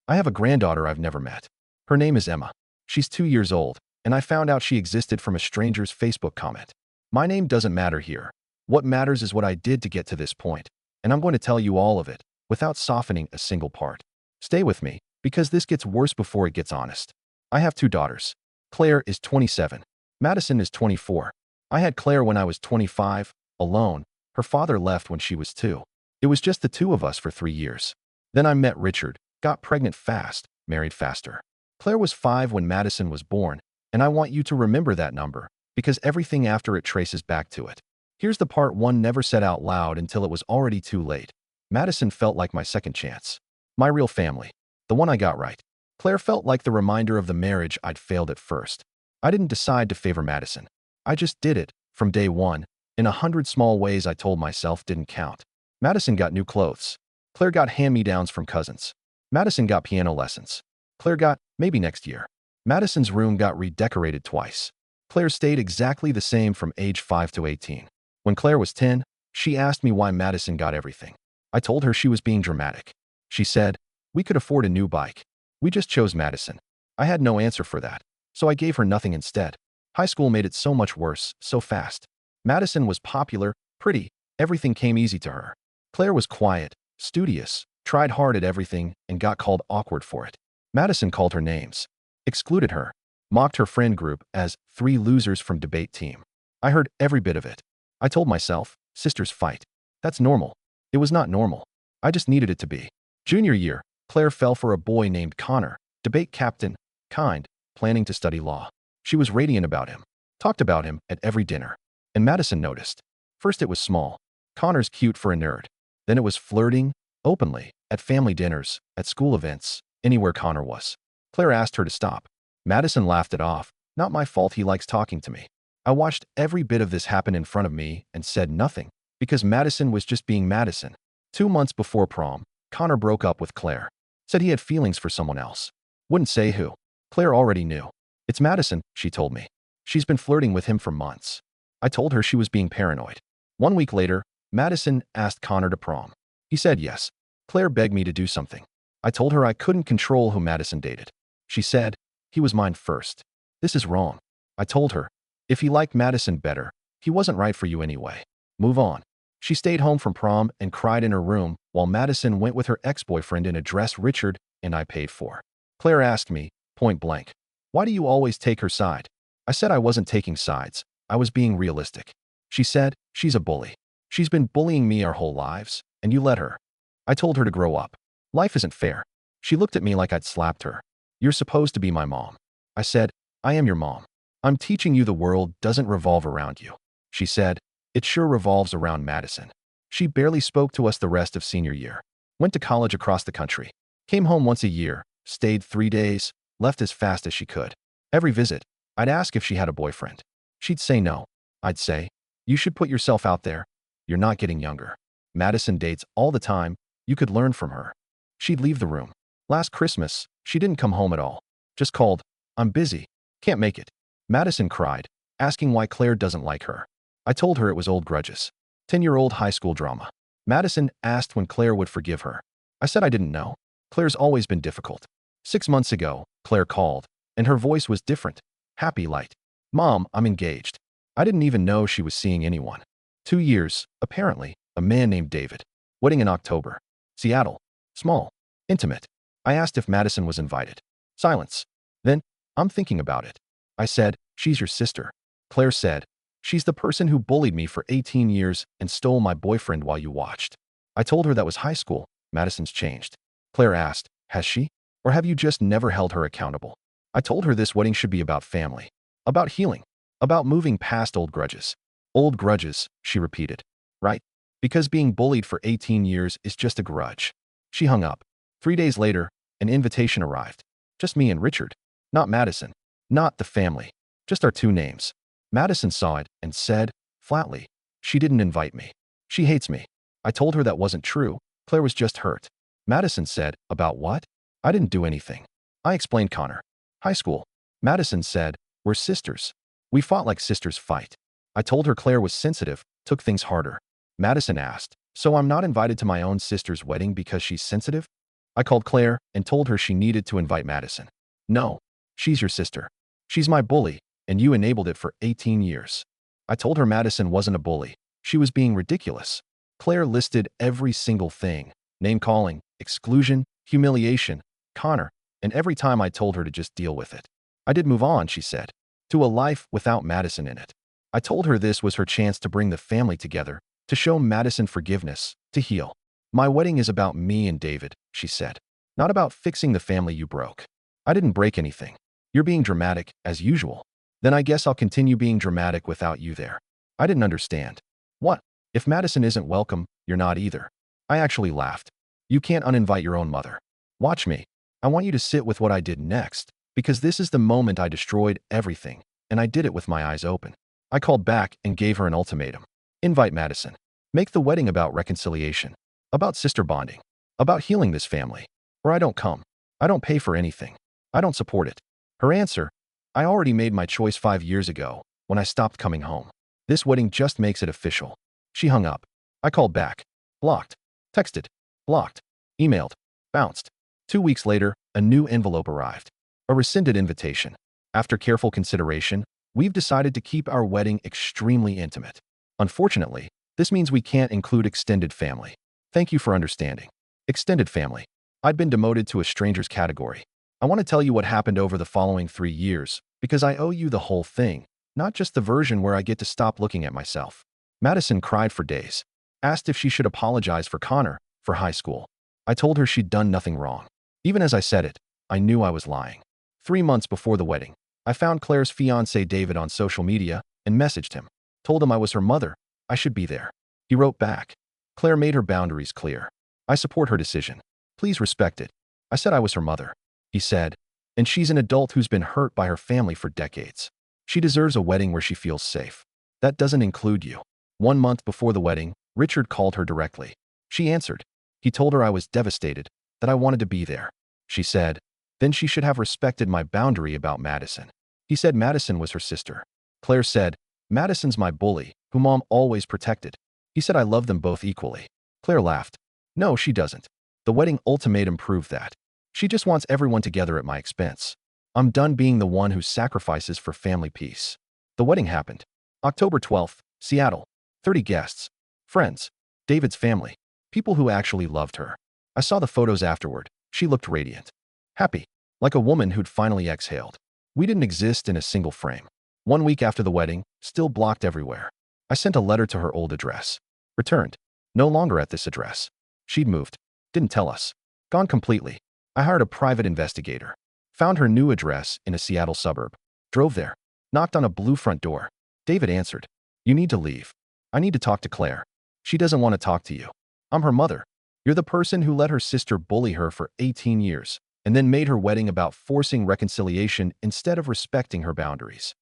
I have a granddaughter I've never met. Her name is Emma. She's 2 years old, and I found out she existed from a stranger's Facebook comment. My name doesn't matter here. What matters is what I did to get to this point, and I'm going to tell you all of it, without softening a single part. Stay with me, because this gets worse before it gets honest. I have two daughters. Claire is 27. Madison is 24. I had Claire when I was 25, alone. Her father left when she was 2. It was just the two of us for 3 years. Then I met Richard, got pregnant fast, married faster. Claire was 5 when Madison was born, and I want you to remember that number, because everything after it traces back to it. Here's the part one never said out loud until it was already too late. Madison felt like my second chance. My real family. The one I got right. Claire felt like the reminder of the marriage I'd failed at first. I didn't decide to favor Madison. I just did it, from day one, in 100 small ways I told myself didn't count. Madison got new clothes. Claire got hand-me-downs from cousins. Madison got piano lessons. Claire got, maybe next year. Madison's room got redecorated twice. Claire stayed exactly the same from age 5 to 18. When Claire was 10, she asked me why Madison got everything. I told her she was being dramatic. She said, "We could afford a new bike. We just chose Madison." I had no answer for that, so I gave her nothing instead. High school made it so much worse, so fast. Madison was popular, pretty, everything came easy to her. Claire was quiet, studious, tried hard at everything, and got called awkward for it. Madison called her names, excluded her, mocked her friend group as 3 losers from debate team. I heard every bit of it. I told myself, sisters fight. That's normal. It was not normal. I just needed it to be. Junior year, Claire fell for a boy named Connor, debate captain, kind, planning to study law. She was radiant about him, talked about him at every dinner. And Madison noticed. First it was small. Connor's cute for a nerd. Then it was flirting, openly, at family dinners, at school events, anywhere Connor was. Claire asked her to stop. Madison laughed it off. Not my fault he likes talking to me. I watched every bit of this happen in front of me and said nothing, because Madison was just being Madison. 2 months before prom, Connor broke up with Claire. Said he had feelings for someone else. Wouldn't say who. Claire already knew. "It's Madison," she told me. "She's been flirting with him for months." I told her she was being paranoid. 1 week later, Madison asked Connor to prom. He said yes. Claire begged me to do something. I told her I couldn't control who Madison dated. She said, "He was mine first." This is wrong. I told her, if he liked Madison better, he wasn't right for you anyway. Move on. She stayed home from prom and cried in her room while Madison went with her ex-boyfriend in a dress Richard and I paid for. Claire asked me, point blank, "Why do you always take her side?" I said I wasn't taking sides. I was being realistic. She said, "She's a bully. She's been bullying me our whole lives, and you let her." I told her to grow up. Life isn't fair. She looked at me like I'd slapped her. "You're supposed to be my mom." I said, "I am your mom. I'm teaching you the world doesn't revolve around you." She said, "It sure revolves around Madison." She barely spoke to us the rest of senior year. Went to college across the country. Came home once a year, stayed 3 days, left as fast as she could. Every visit, I'd ask if she had a boyfriend. She'd say no. I'd say, "You should put yourself out there. You're not getting younger. Madison dates all the time. You could learn from her." She'd leave the room. Last Christmas, she didn't come home at all. Just called, "I'm busy. Can't make it." Madison cried, asking why Claire doesn't like her. I told her it was old grudges. 10-year-old high school drama. Madison asked when Claire would forgive her. I said I didn't know. Claire's always been difficult. 6 months ago, Claire called, and her voice was different. Happy light. "Mom, I'm engaged." I didn't even know she was seeing anyone. 2 years, apparently, a man named David. Wedding in October. Seattle. Small. Intimate. I asked if Madison was invited. Silence. Then, "I'm thinking about it." I said, "She's your sister." Claire said, "She's the person who bullied me for 18 years and stole my boyfriend while you watched." I told her that was high school. Madison's changed. Claire asked, "Has she? Or have you just never held her accountable?" I told her this wedding should be about family. About healing. About moving past old grudges. "Old grudges," she repeated. "Right? Because being bullied for 18 years is just a grudge." She hung up. 3 days later, an invitation arrived. Just me and Richard. Not Madison. Not the family. Just our 2 names. Madison saw it and said, flatly, she didn't invite me. She hates me. I told her that wasn't true. Claire was just hurt. Madison said, "About what?" I didn't do anything. I explained Connor. High school. Madison said, "We're sisters. We fought like sisters fight." I told her Claire was sensitive, took things harder. Madison asked, "So I'm not invited to my own sister's wedding because she's sensitive?" I called Claire and told her she needed to invite Madison. No, she's your sister. She's my bully, and you enabled it for 18 years. I told her Madison wasn't a bully. She was being ridiculous. Claire listed every single thing: name-calling, exclusion, humiliation, Connor, and every time I told her to just deal with it. I did move on, she said, to a life without Madison in it. I told her this was her chance to bring the family together, to show Madison forgiveness, to heal. My wedding is about me and David, she said, not about fixing the family you broke. I didn't break anything. You're being dramatic, as usual. Then I guess I'll continue being dramatic without you there. I didn't understand. What? If Madison isn't welcome, you're not either. I actually laughed. You can't uninvite your own mother. Watch me. I want you to sit with what I did next, because this is the moment I destroyed everything, and I did it with my eyes open. I called back and gave her an ultimatum. Invite Madison. Make the wedding about reconciliation, about sister bonding, about healing this family. Or I don't come. I don't pay for anything. I don't support it. Her answer: I already made my choice 5 years ago, when I stopped coming home. This wedding just makes it official. She hung up. I called back. Blocked. Texted. Blocked. Emailed. Bounced. 2 weeks later, a new envelope arrived. A rescinded invitation. After careful consideration, we've decided to keep our wedding extremely intimate. Unfortunately, this means we can't include extended family. Thank you for understanding. Extended family. I'd been demoted to a strangers category. I want to tell you what happened over the following 3 years, because I owe you the whole thing, not just the version where I get to stop looking at myself. Madison cried for days, asked if she should apologize for Connor, for high school. I told her she'd done nothing wrong. Even as I said it, I knew I was lying. 3 months before the wedding, I found Claire's fiancé David on social media and messaged him. Told him I was her mother. I should be there. He wrote back. Claire made her boundaries clear. I support her decision. Please respect it. I said I was her mother. He said, and she's an adult who's been hurt by her family for decades. She deserves a wedding where she feels safe. That doesn't include you. 1 month before the wedding, Richard called her directly. She answered. He told her I was devastated, that I wanted to be there. She said, then she should have respected my boundary about Madison. He said Madison was her sister. Claire said, Madison's my bully, who Mom always protected. He said I love them both equally. Claire laughed. No, she doesn't. The wedding ultimatum proved that. She just wants everyone together at my expense. I'm done being the one who sacrifices for family peace. The wedding happened. October 12th, Seattle. 30 guests. Friends. David's family. People who actually loved her. I saw the photos afterward. She looked radiant. Happy. Like a woman who'd finally exhaled. We didn't exist in a single frame. 1 week after the wedding, still blocked everywhere. I sent a letter to her old address. Returned. No longer at this address. She'd moved. Didn't tell us. Gone completely. I hired a private investigator. Found her new address in a Seattle suburb. Drove there. Knocked on a blue front door. David answered. You need to leave. I need to talk to Claire. She doesn't want to talk to you. I'm her mother. You're the person who let her sister bully her for 18 years, and then made her wedding about forcing reconciliation instead of respecting her boundaries.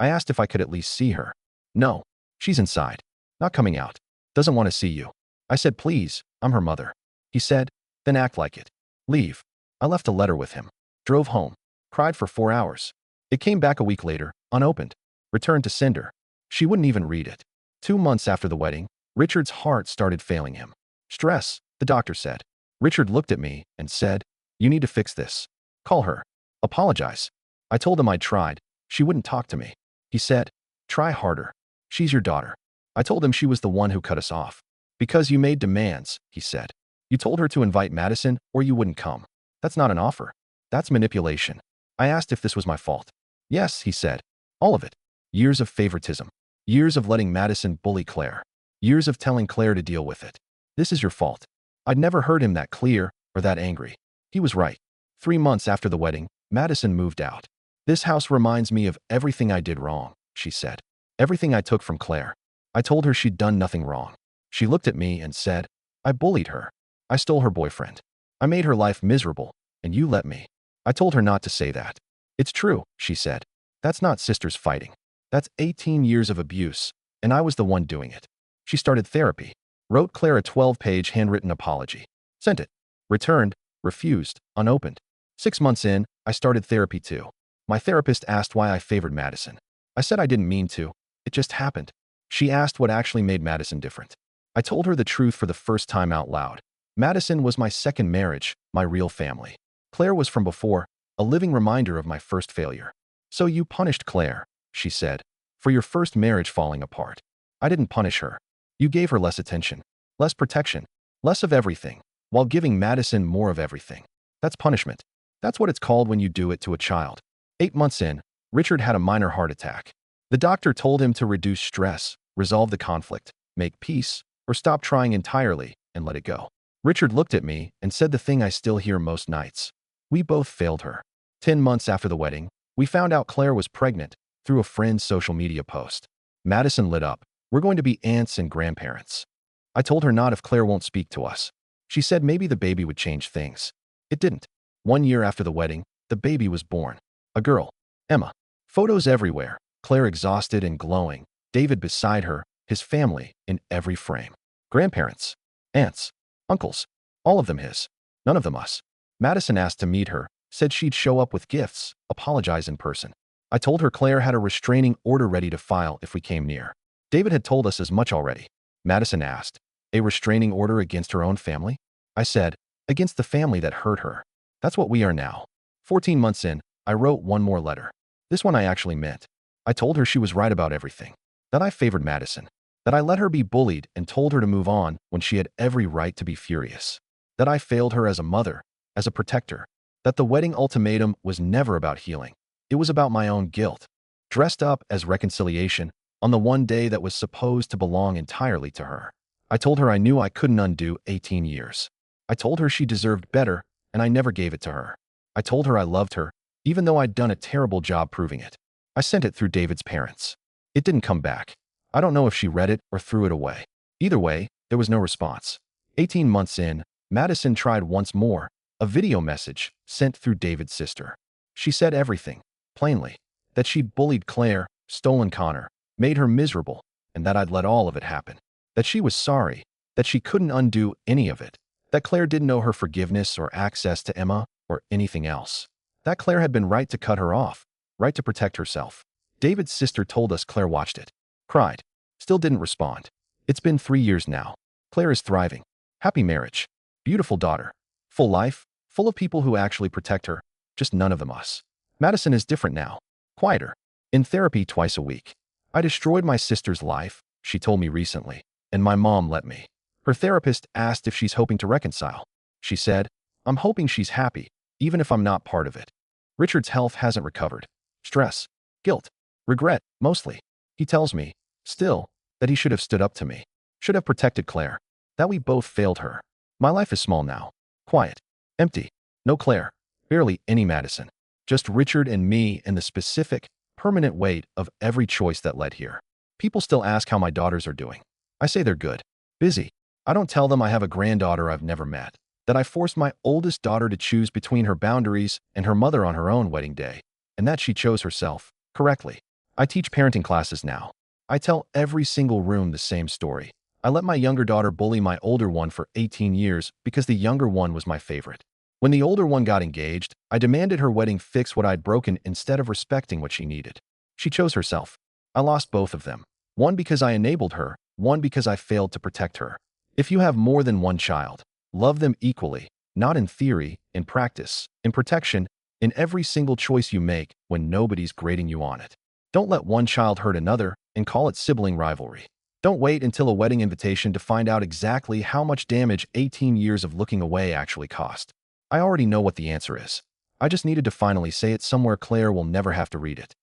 I asked if I could at least see her. No. She's inside. Not coming out. Doesn't want to see you. I said, please, I'm her mother. He said, then act like it. Leave. I left a letter with him. Drove home. Cried for 4 hours. It came back a week later, unopened. Returned to sender. She wouldn't even read it. 2 months after the wedding, Richard's heart started failing him. Stress, the doctor said. Richard looked at me and said, you need to fix this. Call her. Apologize. I told him I'd tried. She wouldn't talk to me. He said, try harder. She's your daughter. I told him she was the one who cut us off. Because you made demands, he said. You told her to invite Madison or you wouldn't come. That's not an offer. That's manipulation. I asked if this was my fault. Yes, he said. All of it. Years of favoritism. Years of letting Madison bully Claire. Years of telling Claire to deal with it. This is your fault. I'd never heard him that clear or that angry. He was right. 3 months after the wedding, Madison moved out. This house reminds me of everything I did wrong, she said. Everything I took from Claire. I told her she'd done nothing wrong. She looked at me and said, I bullied her. I stole her boyfriend. I made her life miserable, and you let me. I told her not to say that. It's true, she said. That's not sisters fighting. That's 18 years of abuse, and I was the one doing it. She started therapy. Wrote Claire a 12-page handwritten apology. Sent it. Returned. Refused. Unopened. 6 months in, I started therapy too. My therapist asked why I favored Madison. I said I didn't mean to. It just happened. She asked what actually made Madison different. I told her the truth for the first time out loud. Madison was my second marriage, my real family. Claire was from before, a living reminder of my first failure. So you punished Claire, she said, for your first marriage falling apart. I didn't punish her. You gave her less attention, less protection, less of everything, while giving Madison more of everything. That's punishment. That's what it's called when you do it to a child. 8 months in, Richard had a minor heart attack. The doctor told him to reduce stress, resolve the conflict, make peace, or stop trying entirely and let it go. Richard looked at me and said the thing I still hear most nights. We both failed her. 10 months after the wedding, we found out Claire was pregnant through a friend's social media post. Madison lit up. We're going to be aunts and grandparents. I told her not if Claire won't speak to us. She said maybe the baby would change things. It didn't. 1 year after the wedding, the baby was born. A girl, Emma. Photos everywhere, Claire exhausted and glowing, David beside her, his family in every frame. Grandparents, aunts, uncles, all of them his, none of them us. Madison asked to meet her, said she'd show up with gifts, apologize in person. I told her Claire had a restraining order ready to file if we came near. David had told us as much already. Madison asked, a restraining order against her own family? I said, against the family that hurt her. That's what we are now. 14 months in, I wrote one more letter. This one I actually meant. I told her she was right about everything. That I favored Madison. That I let her be bullied and told her to move on when she had every right to be furious. That I failed her as a mother, as a protector. That the wedding ultimatum was never about healing. It was about my own guilt. Dressed up as reconciliation on the one day that was supposed to belong entirely to her. I told her I knew I couldn't undo 18 years. I told her she deserved better, and I never gave it to her. I told her I loved her, even though I'd done a terrible job proving it. I sent it through David's parents. It didn't come back. I don't know if she read it or threw it away. Either way, there was no response. 18 months in, Madison tried once more, a video message sent through David's sister. She said everything, plainly, that she'd bullied Claire, stolen Connor, made her miserable, and that I'd let all of it happen. That she was sorry, that she couldn't undo any of it, that Claire didn't know her forgiveness or access to Emma or anything else. That Claire had been right to cut her off, right to protect herself. David's sister told us Claire watched it, cried, still didn't respond. It's been 3 years now. Claire is thriving. Happy marriage. Beautiful daughter. Full life, full of people who actually protect her, just none of them us. Madison is different now. Quieter. In therapy twice a week. I destroyed my sister's life, she told me recently, and my mom let me. Her therapist asked if she's hoping to reconcile. She said, I'm hoping she's happy, even if I'm not part of it. Richard's health hasn't recovered. Stress, guilt, regret, mostly. He tells me, still, that he should have stood up to me, should have protected Claire, that we both failed her. My life is small now, quiet, empty, no Claire, barely any Madison, just Richard and me and the specific, permanent weight of every choice that led here. People still ask how my daughters are doing. I say they're good, busy. I don't tell them I have a granddaughter I've never met, that I forced my oldest daughter to choose between her boundaries and her mother on her own wedding day, and that she chose herself, correctly. I teach parenting classes now. I tell every single room the same story. I let my younger daughter bully my older one for 18 years because the younger one was my favorite. When the older one got engaged, I demanded her wedding fix what I'd broken instead of respecting what she needed. She chose herself. I lost both of them. One because I enabled her, one because I failed to protect her. If you have more than one child, love them equally, not in theory, in practice, in protection, in every single choice you make when nobody's grading you on it. Don't let one child hurt another and call it sibling rivalry. Don't wait until a wedding invitation to find out exactly how much damage 18 years of looking away actually cost. I already know what the answer is. I just needed to finally say it somewhere Claire will never have to read it.